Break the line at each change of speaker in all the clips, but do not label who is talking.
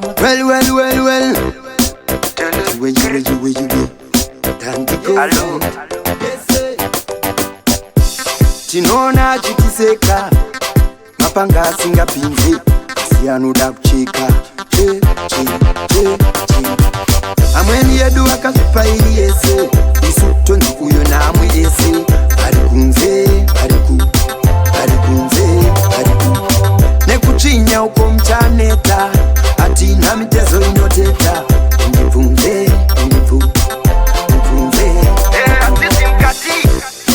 Well. Where you? Time to go.
Hello.
Chinona chikiseka mapanga asingapinze asi anoda kucheka che amweni yedu akasupairi yese isu tonzi uyo namwe yese arikunze nekuchinya uko mchaneta atina mitezo inoteta ndibvunze
Asisi mkati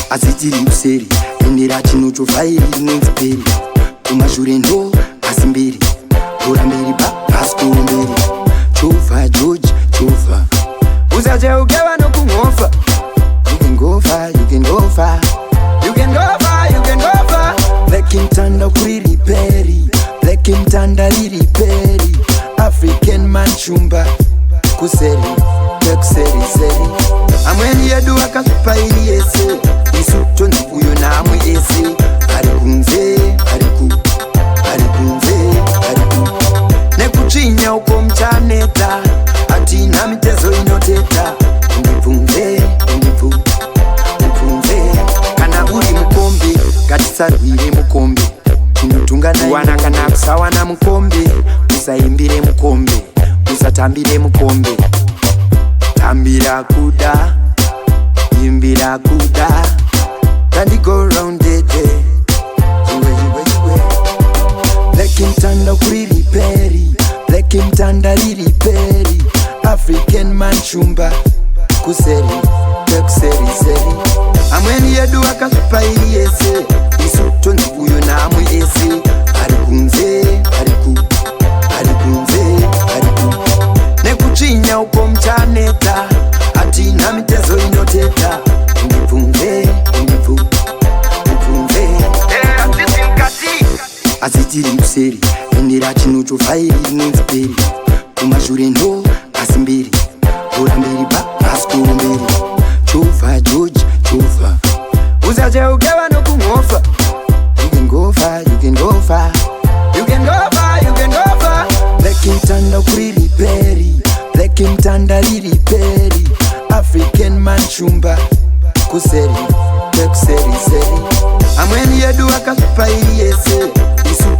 asitiri useri endera chinochofairi inonzi peri kumashure ndo pasi mberi bora mberi pasikuru mberi chova George chova usacheukewa nokungofa you can go far Black mtanda kuriri peri Black mtanda liri peri African man chumba kuseri seri amweni yedu akasupairi yese isu tonzi uyo namwe yese arikunze nekuchinya uko mchaneta atina mitezo inoteta ndibvunze kana uri mukombe ngatisarwire mukombe chinotungana wana kana kusawana mukombe usaimbire mukombe usatambire mukombe tambira kuda imbira kuda kandi go round it jiwe Black mtanda kuriri peri Black mtanda liri peri African man chumba kuseri amweni yedu akasupairi yese isu tonzi uyo namwe yese arikunze nekuchinya uko mchaneta atina mitezo inoteta ndibvunze
Asisi mkati
asitiri useri endera chinochofairi inonzi peri kumashure ndo pasi mberi bora mberi pasikuru mberi chova George chova usacheukewa nokungofa you can go far Black mtanda kuriri peri Black mtanda liri peri African man chumba kuseri amweni yedu akasupairi yese isu